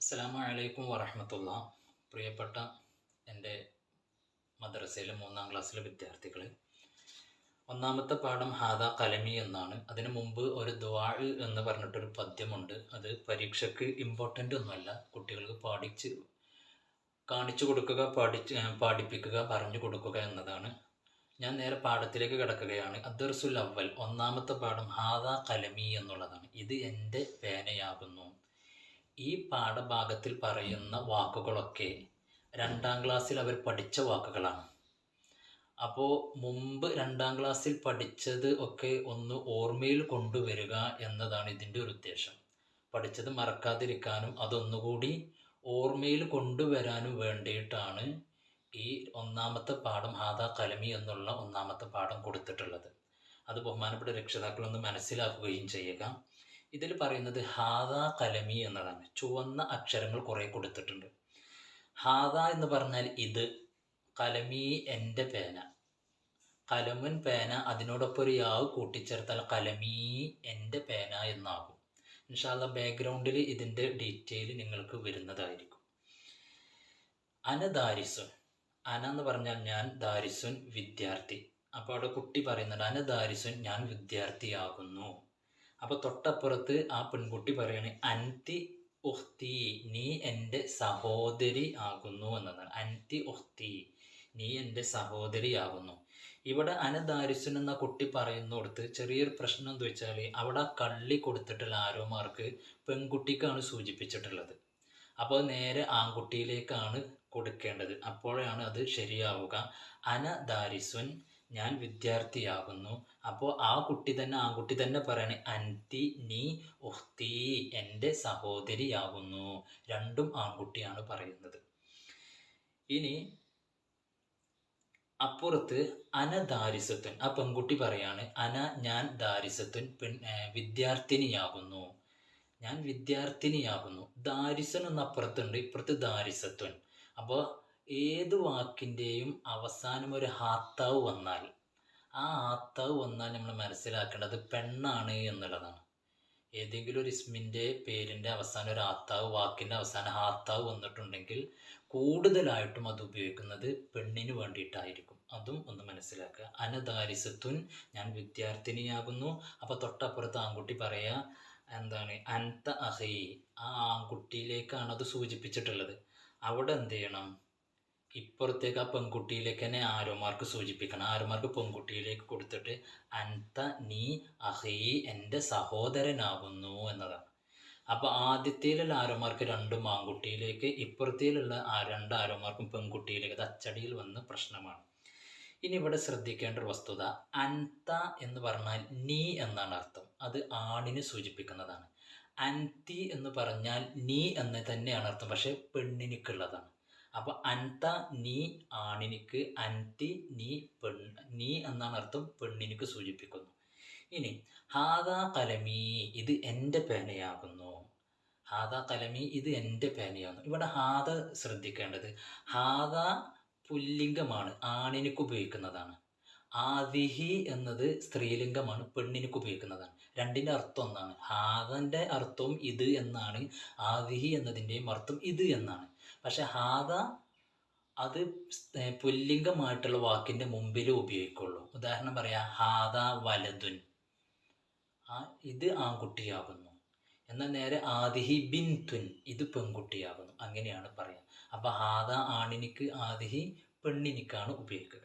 അസ്സലാമു അലൈക്കും വറഹ്മത്തുള്ള. പ്രിയപ്പെട്ട എൻ്റെ മദ്രസയിലെ 3-ാം ക്ലാസ്സിലെ വിദ്യാർത്ഥികൾ, ഒന്നാമത്തെ പാഠം ഹാദാ കലമി എന്നാണ്. അതിനു മുമ്പ് ഒരു ദുആഇ എന്ന് പറഞ്ഞിട്ടൊരു പദ്യമുണ്ട്. അത് പരീക്ഷയ്ക്ക് ഇമ്പോർട്ടൻ്റ് ഒന്നുമല്ല, കുട്ടികൾക്ക് കാണിച്ചു കൊടുക്കുക, പാടിപ്പിക്കുക, പറഞ്ഞു കൊടുക്കുക എന്നതാണ്. ഞാൻ നേരെ പാഠത്തിലേക്ക് കിടക്കുകയാണ്. അദ്ദർസുൽ അവൽ, ഒന്നാമത്തെ പാഠം ഹാദാ കലമി എന്നുള്ളതാണ്. ഇത് എൻ്റെ പേനയാകുന്നു. ഈ പാഠഭാഗത്തിൽ പറയുന്ന വാക്കുകളൊക്കെ 2-ാം ക്ലാസ്സിൽ അവർ പഠിച്ച വാക്കുകളാണ്. അപ്പോൾ മുമ്പ് 2-ാം ക്ലാസ്സിൽ പഠിച്ചത് ഒക്കെ ഒന്ന് ഓർമ്മയിൽ കൊണ്ടുവരിക എന്നതാണ് ഇതിൻ്റെ ഒരു ഉദ്ദേശം. പഠിച്ചത് മറക്കാതിരിക്കാനും അതൊന്നുകൂടി ഓർമ്മയിൽ കൊണ്ടുവരാനും വേണ്ടിയിട്ടാണ് ഈ ഒന്നാമത്തെ പാഠം ഹാദാ കലമി എന്നുള്ള ഒന്നാമത്തെ പാഠം കൊടുത്തിട്ടുള്ളത്. അത് ബഹുമാനപ്പെട്ട രക്ഷിതാക്കളൊന്ന് മനസ്സിലാക്കുകയും ചെയ്യുക. ഇതിൽ പറയുന്നത് ഹാദാ കലമി എന്നതാണ്. ചുവന്ന അക്ഷരങ്ങൾ കുറേ കൊടുത്തിട്ടുണ്ട്. ഹാദ എന്ന് പറഞ്ഞാൽ ഇത്, കലമി എൻ്റെ പേന, കലമുൻ പേന, അതിനോടൊപ്പം ഒരു യാവ് കൂട്ടിച്ചേർത്താൽ കലമി എൻ്റെ പേന എന്നാകും. ഇൻഷാ അല്ലാഹ് ബാക്ക്ഗ്രൗണ്ടിൽ ഇതിൻ്റെ ഡീറ്റെയിൽ നിങ്ങൾക്ക് വരുന്നതായിരിക്കും. അന ദാരിസുൻ, അന എന്ന് പറഞ്ഞാൽ ഞാൻ, ദാരിസുൻ വിദ്യാർത്ഥി. അപ്പോൾ അവിടെ കുട്ടി പറയുന്നുണ്ട് അന ദാരിസുൻ, ഞാൻ വിദ്യാർത്ഥിയാകുന്നു. അപ്പോൾ തൊട്ടപ്പുറത്ത് ആ പെൺകുട്ടി പറയാണ് അൻതി ഉഖ്തി, നീ എൻ്റെ സഹോദരി ആകുന്നു എന്നതാണ്. അൻതി ഉഖ്തി, നീ എൻ്റെ സഹോദരിയാകുന്നു. ഇവിടെ അനദാരിസുൻ എന്ന കുട്ടി പറയുന്നിടത്ത് ചെറിയൊരു പ്രശ്നം എന്താ വെച്ചാൽ അവിടെ കള്ളി കൊടുത്തിട്ടുള്ള ആരോമാർക്ക് പെൺകുട്ടിക്കാണ് സൂചിപ്പിച്ചിട്ടുള്ളത്. അപ്പോൾ നേരെ ആൺകുട്ടിയിലേക്കാണ് കൊടുക്കേണ്ടത്. അപ്പോഴാണ് അത് ശരിയാവുക. അനദാരിസുൻ, ഞാൻ വിദ്യാർത്ഥിയാകുന്നു. അപ്പോൾ ആൺകുട്ടി തന്നെ പറയണേ അൻതി നീ, ഉഖ്തി എൻ്റെ സഹോദരിയാകുന്നു. രണ്ടും ആൺകുട്ടിയാണ് പറയുന്നത്. ഇനി അപ്പുറത്ത് അന ദാരിസത്തുൻ, ആ പെൺകുട്ടി പറയാണ് ഞാൻ ദാരിസത്തുൻ, വിദ്യാർത്ഥിനിയാകുന്നു, ഞാൻ വിദ്യാർത്ഥിനിയാകുന്നു. ദാരിസൻ എന്ന അപ്പുറത്തുണ്ട്, ഇപ്പുറത്ത് ദാരിസത്തുൻ. അപ്പോൾ ഏത് വാക്കിൻ്റെയും അവസാനം ഒരു ഹാത്താവ് വന്നാൽ, ആ ഹാത്താവ് വന്നാൽ നമ്മൾ മനസ്സിലാക്കേണ്ടത് പെണ്ണാണ് എന്നുള്ളതാണ്. ഏതെങ്കിലും ഒരു ഇസ്മിൻ്റെ പേരിൻ്റെ അവസാനം ഒരു ഹാത്താവ്, വാക്കിൻ്റെ അവസാനം ഹാത്താവ് വന്നിട്ടുണ്ടെങ്കിൽ കൂടുതലായിട്ടും അത് ഉപയോഗിക്കുന്നത് പെണ്ണിന് വേണ്ടിയിട്ടായിരിക്കും. അതും ഒന്ന് മനസ്സിലാക്കുക. അനദാരിസത്തുൻ, ഞാൻ വിദ്യാർത്ഥിനിയാകുന്നു. അപ്പോൾ തൊട്ടപ്പുറത്ത് ആൺകുട്ടി പറയാ എന്താണ്, അൻത അഹി, ആ ആൺകുട്ടിയിലേക്കാണ് അത് സൂചിപ്പിച്ചിട്ടുള്ളത്. അവിടെ എന്ത് ചെയ്യണം, ഇപ്പുറത്തേക്ക് ആ പെൺകുട്ടിയിലേക്ക് തന്നെ ആരോമാർക്ക് സൂചിപ്പിക്കണം. ആരോമാർക്ക് പെൺകുട്ടിയിലേക്ക് കൊടുത്തിട്ട് അൻത നീ അഹി, എൻ്റെ സഹോദരനാകുന്നു എന്നതാണ്. അപ്പോൾ ആദ്യത്തേലുള്ള ആരോമാർക്ക് രണ്ടും ആൺകുട്ടിയിലേക്ക്, ഇപ്പുറത്തേലുള്ള 2 ആരോമാർക്കും പെൺകുട്ടിയിലേക്ക്. അത് അച്ചടിയിൽ വന്ന് പ്രശ്നമാണ്. ഇനി ഇവിടെ ശ്രദ്ധിക്കേണ്ട ഒരു വസ്തുത, അൻത എന്ന് പറഞ്ഞാൽ നീ എന്നാണ് അർത്ഥം. അത് ആണിനെ സൂചിപ്പിക്കുന്നതാണ്. അൻതി എന്ന് പറഞ്ഞാൽ നീ എന്ന് തന്നെയാണ് അർത്ഥം, പക്ഷെ പെണ്ണിനിക്കുള്ളതാണ്. അപ്പോൾ അൻത നീ ആണിനിക്ക്, അൻതി നീ എന്നാണ് അർത്ഥം, പെണ്ണിനിക്ക് സൂചിപ്പിക്കുന്നു. ഇനി ഹാദാ കലമി, ഇത് എൻ്റെ പേനയാകുന്നു. ഹാദാ കലമി, ഇത് എൻ്റെ പേനയാകുന്നു. ഇവിടെ ഹാദ ശ്രദ്ധിക്കേണ്ടത്, ഹാദ പുല്ലിംഗമാണ്, ആണിനിക്ക് ഉപയോഗിക്കുന്നതാണ്. ആദിഹി എന്നത് സ്ത്രീലിംഗമാണ്, പെണ്ണിനിക്ക് ഉപയോഗിക്കുന്നതാണ്. രണ്ടിൻ്റെ അർത്ഥം ഒന്നാണ്. ഹാദൻ്റെ അർത്ഥവും ഇത് എന്നാണ്, ആദിഹി എന്നതിൻ്റെയും അർത്ഥം ഇത് എന്നാണ്. പക്ഷെ ഹാദ അത് പുല്ലിംഗമായിട്ടുള്ള വാക്കിൻ്റെ മുമ്പിലേ ഉപയോഗിക്കുള്ളൂ. ഉദാഹരണം പറയാം, ഹാദ വലതുൻ, ഇത് ആൺകുട്ടിയാകുന്നു. എന്നാൽ നേരെ ആദിഹി ബിൻതുൻ, ഇത് പെൺകുട്ടിയാകുന്നു. അങ്ങനെയാണ് പറയാം. അപ്പോൾ ഹാദ ആണിനിക്ക്, ആദിഹി പെണ്ണിനിക്കാണ് ഉപയോഗിക്കുക.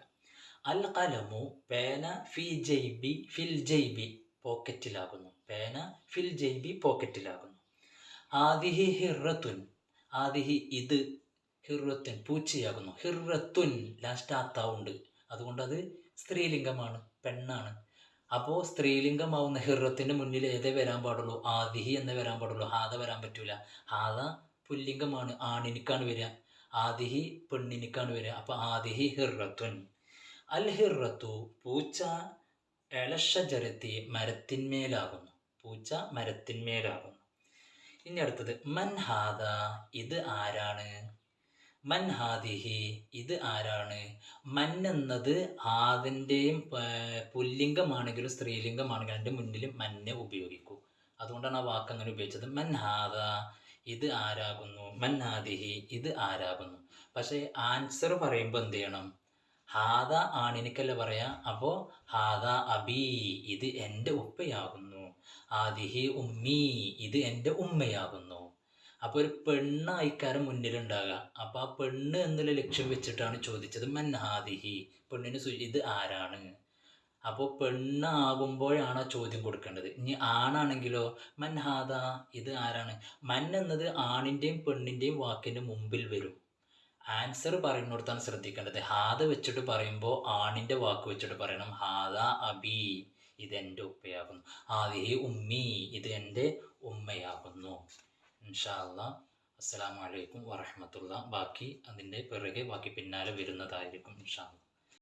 അൽ കലമു, പേന, ഫിൽ ജൈബി പോക്കറ്റിലാകുന്നു. പേന ഫിൽ ജൈബി പോക്കറ്റിലാകുന്നു. ആദിഹി ഹിറത്തുൻ, ആദിഹി ഇത്, ഹിറത്തുൻ പൂച്ചയാകുന്നു. ഹിറത്തുൻ ലാസ്റ്റ് ആത്താവുണ്ട്, അതുകൊണ്ട് അത് സ്ത്രീലിംഗമാണ്, പെണ്ണാണ്. അപ്പോൾ സ്ത്രീലിംഗമാവുന്ന ഹിറത്തിൻ്റെ മുന്നിൽ ഏതേ വരാൻ പാടുള്ളൂ, ആദിഹി എന്നേ വരാൻ പാടുള്ളൂ, ഹാദ വരാൻ പറ്റൂല. ഹാദ പുല്ലിംഗമാണ്, ആണിനിക്കാണ് വരിക. ആദിഹി പെണ്ണിനിക്കാണ് വരിക. അപ്പോൾ ആദിഹി ഹിറത്തുൻ. അൽ ഹിറത്തു, പൂച്ച, എലഷജരത്തി മരത്തിന്മേലാകുന്നു. പൂച്ച മരത്തിന്മേലാകുന്നു. ഇനി അടുത്തത് മൻ ഹാദ, ഇത് ആരാണ്. മൻ ഹാദിഹി, ഇത് ആരാണ്. മൻ എന്നത് ഹാദിൻ്റെയും പുല്ലിംഗമാണെങ്കിലും സ്ത്രീലിംഗമാണെങ്കിലും അതിൻ്റെ മുന്നിൽ മന്നെ ഉപയോഗിക്കൂ. അതുകൊണ്ടാണ് ആ വാക്ക് അങ്ങനെ ഉപയോഗിച്ചത്. മൻ ഹാദ, ഇത് ആരാകുന്നു, മൻ ഹാദിഹി ഇത് ആരാകുന്നു. പക്ഷേ ആൻസർ പറയുമ്പോൾ എന്ത് ചെയ്യണം? ഹാദ ആണിനിക്കല്ല പറയാ. അപ്പോൾ ഹാദ അബീ ഇത് എൻ്റെ ഉപ്പയാകുന്നു, ആദിഹി ഉമ്മി ഇത് എൻ്റെ ഉമ്മയാകുന്നു. അപ്പോൾ ഒരു പെണ്ണായിക്കാരൻ മുന്നിലുണ്ടാകുക. അപ്പോൾ ആ പെണ്ണ് എന്നുള്ള ലക്ഷ്യം വെച്ചിട്ടാണ് ചോദിച്ചത് മൻ ഹാദിഹി, പെണ്ണിന് ഇത് ആരാണ്. അപ്പോൾ പെണ്ണാകുമ്പോഴാണ് ചോദ്യം കൊടുക്കേണ്ടത്. ഇനി ആണാണെങ്കിലോ മൻ ഹാദ ഇത് ആരാണ്. മൻ എന്നത് ആണിൻ്റെയും പെണ്ണിൻ്റെയും വാക്കിൻ്റെ മുമ്പിൽ വരും. ആൻസർ പറയുന്നിടത്താണ് ശ്രദ്ധിക്കേണ്ടത്. ഹാദ വെച്ചിട്ട് പറയുമ്പോൾ ആണിൻ്റെ വാക്ക് വെച്ചിട്ട് പറയണം. ഹാദ അബി ഇതെൻ്റെ ഉപ്പയാകുന്നു, ആദിഹി ഉമ്മി ഇത് എൻ്റെ ഉമ്മയാകുന്നു. ഇൻഷാ അല്ലാഹ്. അസ്സലാമു അലൈക്കും വറഹ്മത്തുള്ളാഹി. ബാക്കി അതിൻ്റെ പിറകെ ബാക്കി പിന്നാലെ വരുന്നതായിരിക്കും ഇൻഷാ അല്ലാഹ്.